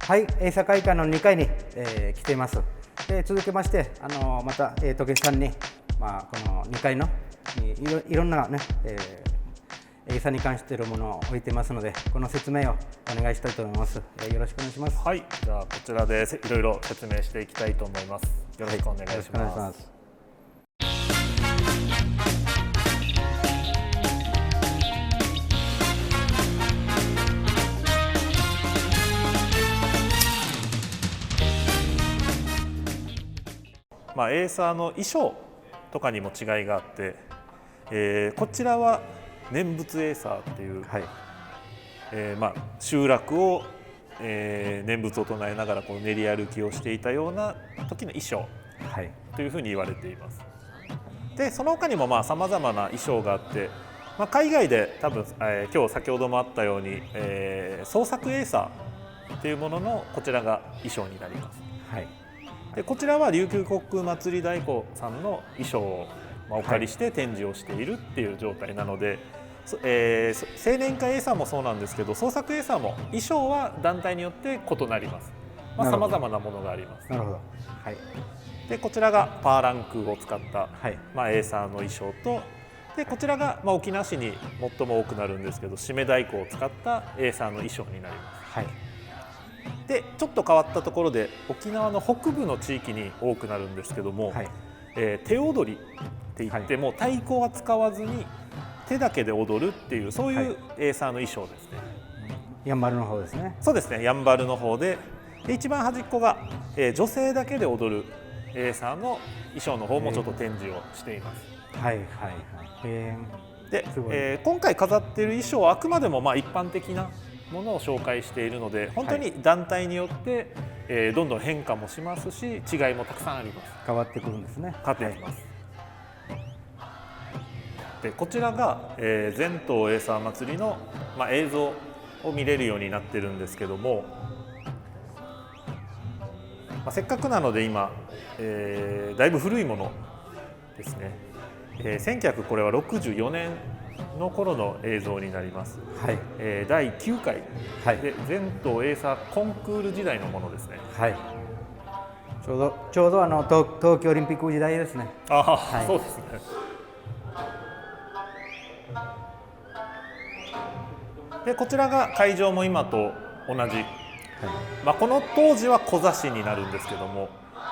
はい、社会館の2階に、来ています。で続きまして、また、時計さんに、この2階のいろんなね、餌に関しているものを置いてますので、この説明をお願いしたいと思います。よろしくお願いします。はい、じゃあこちらでいろいろ説明していきたいと思います。よろしくお願いします。エーサーの衣装とかにも違いがあって、こちらは念仏エーサーっていう、はい、集落を、念仏を唱えながらこう練り歩きをしていたような時の衣装というふうに言われています。でその他にもさまざまな衣装があって、海外で多分、今日先ほどもあったように、創作エーサーっていうもののこちらが衣装になります。はい、でこちらは琉球国祭り太鼓さんの衣装をお借りして展示をしているっていう状態なので、青年会エーサーもそうなんですけど、創作エーサーも衣装は団体によって異なります。さまざまなものがあります。なるほど。はい、でこちらがパーランクを使った、エーサーの衣装と、でこちらが、沖縄市に最も多くなるんですけど、締め太鼓を使ったエーサーの衣装になります。はい、でちょっと変わったところで沖縄の北部の地域に多くなるんですけども、手踊りって言っても、太鼓は使わずに手だけで踊るっていう、そういうエーサーの衣装ですね。やんばるの方ですね。そうですね、やんばるの方で、一番端っこが、女性だけで踊るエーサーの衣装の方もちょっと展示をしています。はいはいはい。で、今回飾っている衣装はあくまでも一般的なものを紹介しているので、本当に団体によって、どんどん変化もしますし、違いもたくさんあります。変わってくるんですね。変わってきます。でこちらが、全島エーサー祭りの、映像を見れるようになってるんですけども、せっかくなので今、だいぶ古いものですね。これは1964年の頃の映像になります。はい、第9回、で全島エーサーコンクール時代のものですね。はい、ちょうど東京オリンピック時代ですね。そうですね。でこちらが会場も今と同じ、この当時はコザ市になるんですけども、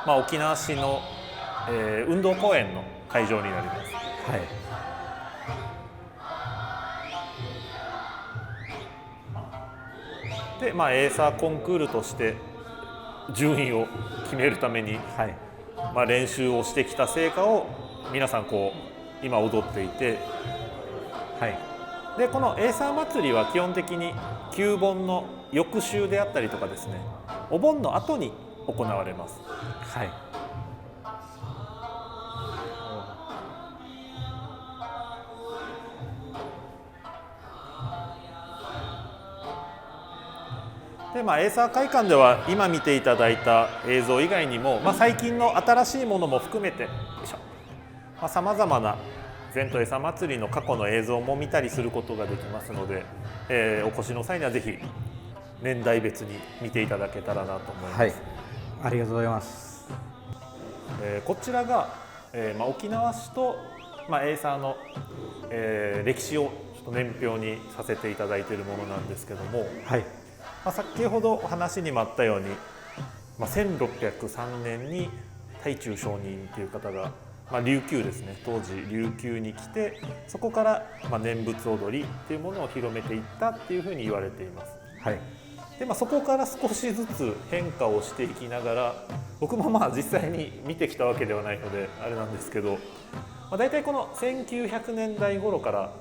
沖縄市の、運動公園の会場になります。はい、でエーサーコンクールとして順位を決めるために、練習をしてきた成果を皆さんこう今踊っていて、でこのエーサー祭りは基本的に旧盆の翌週であったりとかですね、お盆の後に行われます。はい、でエーサー会館では今見ていただいた映像以外にも、最近の新しいものも含めてさまざまな全島エーサー祭りの過去の映像も見たりすることができますので、お越しの際にはぜひ年代別に見ていただけたらなと思います。はい、ありがとうございます。こちらが、沖縄市と、エーサーの、歴史をちょっと年表にさせていただいているものなんですけども、先ほどお話にもあったように、1603年に太忠上人という方が、琉球ですね、当時琉球に来て、そこから、念仏踊りっていうものを広めていったっていうふうに言われています。はい、でそこから少しずつ変化をしていきながら、僕も実際に見てきたわけではないのであれなんですけど、大体この1900年代頃から、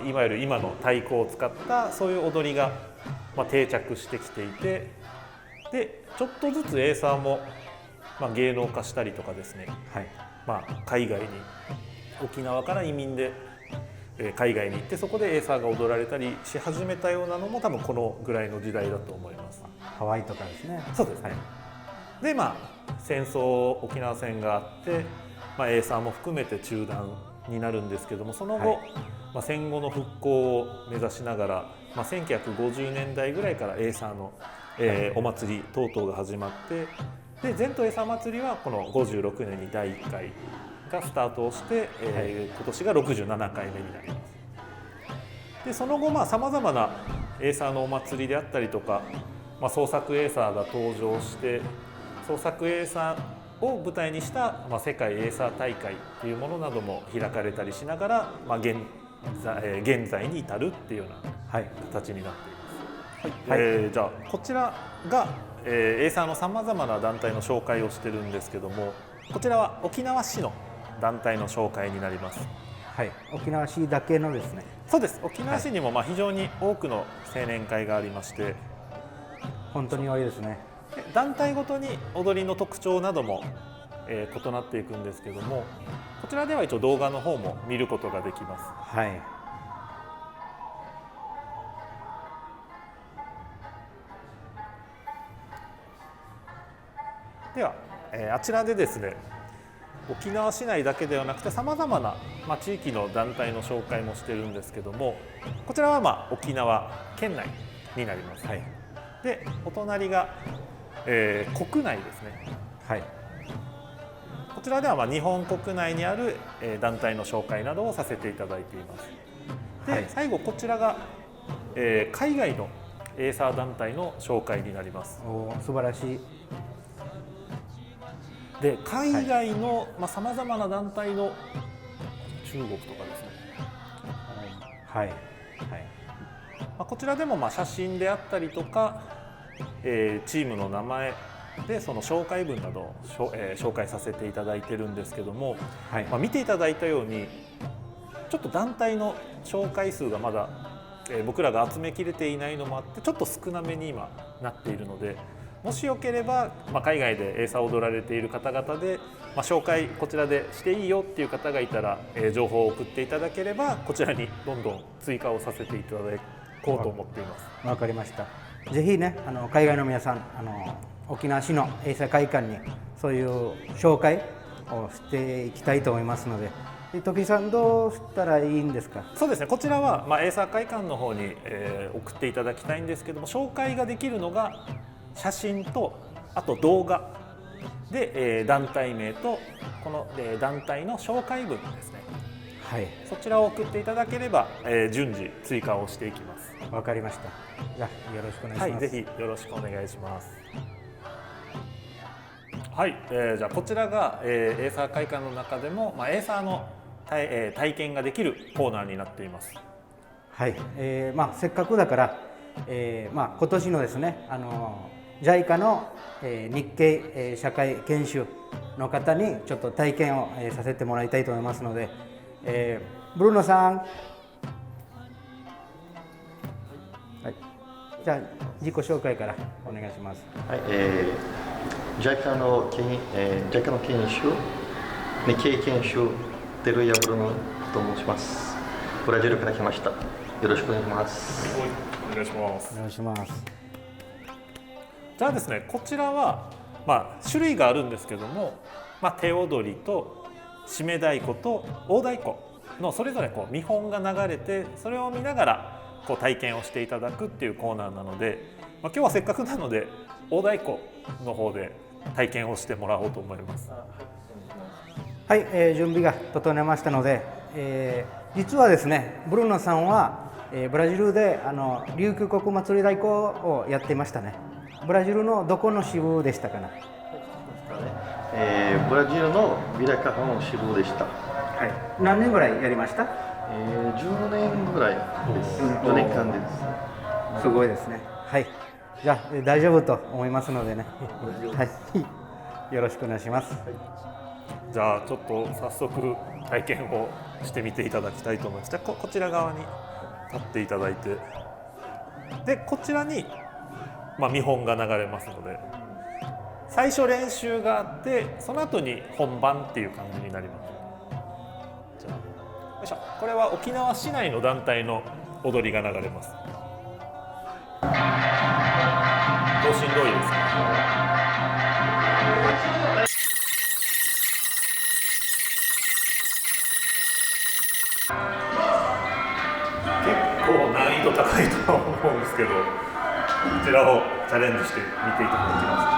いわゆる今の太鼓を使ったそういう踊りが、定着してきていて、でちょっとずつエーサーも、芸能化したりとかですね、海外に沖縄から移民で海外に行って、そこでエーサーが踊られたりし始めたようなのも多分このぐらいの時代だと思います。ハワイとかですね。そうですね。で戦争沖縄戦があって、エーサーも含めて中断になるんですけども、その後、戦後の復興を目指しながら、1950年代ぐらいからエーサーのお祭り等々が始まって、で全都エサ祭りはこの56年に第1回がスタートをして、今年が67回目になります。でその後さまざまなエーサーのお祭りであったりとか、創作エーサーが登場して、創作エーサーを舞台にした、世界エーサー大会というものなども開かれたりしながら、現在に至るっていうような形になっています。じゃあこちらが、エーサーのさまざまな団体の紹介をしてるんですけども、こちらは沖縄市の団体の紹介になります。はい、沖縄市だけのですね。そうです。沖縄市にも非常に多くの青年会がありまして、本当に多いですね。団体ごとに踊りの特徴なども、異なっていくんですけども、こちらでは一応動画の方も見ることができます。はい。では、あちらでですね、沖縄市内だけではなくてさまざまな、地域の団体の紹介もしてるんですけども、こちらは沖縄県内になります。はい、でお隣が、国内ですね。はい、こちらでは日本国内にある、団体の紹介などをさせていただいています。で、はい、最後こちらが、海外のエーサー団体の紹介になります。素晴らしい。で海外のさまざまな団体の中国とかですね、はいはい、こちらでも写真であったりとか、チームの名前でその紹介文などを紹介させていただいてるんですけども、はい、見ていただいたようにちょっと団体の紹介数がまだ、僕らが集めきれていないのもあってちょっと少なめに今なっているので、もしよければ、海外でエーサーを踊られている方々で、紹介こちらでしていいよっていう方がいたら、情報を送っていただければこちらにどんどん追加をさせていただこうと思っています。わかりました。ぜひね、海外の皆さん、沖縄市のエーサー会館にそういう紹介をしていきたいと思いますので、時井さんどうしたらいいんですか？そうですね、こちらは、エーサー会館の方に、送っていただきたいんですけども、紹介ができるのが写真とあと動画で、団体名とこの、団体の紹介文ですね。はい、そちらを送っていただければ、順次追加をしていきます。わかりました。じゃあよろしくお願いします。はい、ぜひよろしくお願いします。はい、じゃあこちらが、エーサー会館の中でも、エーサーの体験ができるコーナーになっています。はい、せっかくだから、今年のですね、JICA の、日系、社会研修の方にちょっと体験を、させてもらいたいと思いますので、ブルーノさん、はい、じゃあ自己紹介からお願いします。はい、JICA の研修、日系研修テルヤブルノと申します。ブラジルから来ました。よろしくお願いします。お願いします。お願いします。じゃあですね、こちらは、種類があるんですけども、手踊りと締め太鼓と大太鼓のそれぞれ見本が流れて、それを見ながら体験をしていただくっていうコーナーなので、今日はせっかくなので大太鼓の方で体験をしてもらおうと思います。はい、準備が整えましたので、実はですね、ブルーノさんは、ブラジルで琉球国祭り太鼓をやっていましたね。ブラジルのどこの支部でしたかな？ブラジルのビラカハの支部でした。はい。何年ぐらいやりました？10年ぐらいです。10年間です。すごいですね。はい。じゃあ大丈夫と思いますのでね。はい。よろしくお願いします。じゃあちょっと早速体験をしてみていただきたいと思います。じゃあこちら側に立っていただいて、でこちらに見本が流れますので、最初練習があってその後に本番っていう感じになります。じゃあよいしょ。これは沖縄市内の団体の踊りが流れます。等身同意ですか？結構難易度高いとは思うんですけど、ちらをチャレンジしてみていただきます。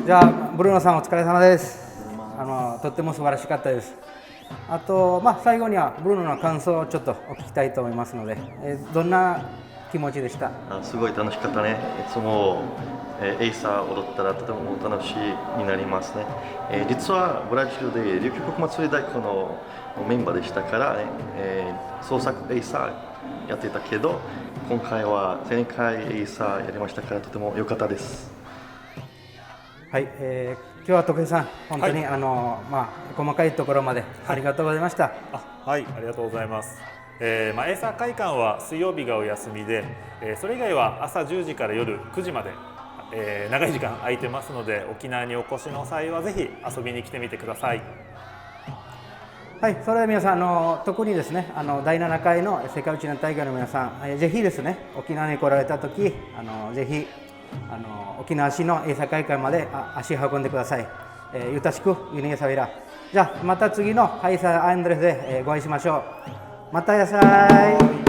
じゃあブルーノさんお疲れ様です。とっても素晴らしかったです。あと、最後にはブルーノの感想をちょっとお聞きたいと思いますので、どんな気持ちでした？すごい楽しかったね。いつも、エイサー踊ったらとても楽しいになりますね。実はブラジルで琉球国祭り代行のメンバーでしたからね、創作エイサーやってたけど、今回は前回エイサーやりましたからとても良かったです。はい、今日は徳井さん、本当に、細かいところまでありがとうございました。はい、ありがとうございます。エイサー会館は水曜日がお休みで、それ以外は朝10時から夜9時まで、長い時間空いてますので、沖縄にお越しの際はぜひ遊びに来てみてください。はい、それでは皆さん、特にですね、第7回の世界一の大会の皆さん、ぜひですね、沖縄に来られた時、ぜひ沖縄市のエイサー会館まで足を運んでください。ゆたしくユニエサビラ。じゃあまた次のハイサーアンドレスでご会いしましょう。またやさい。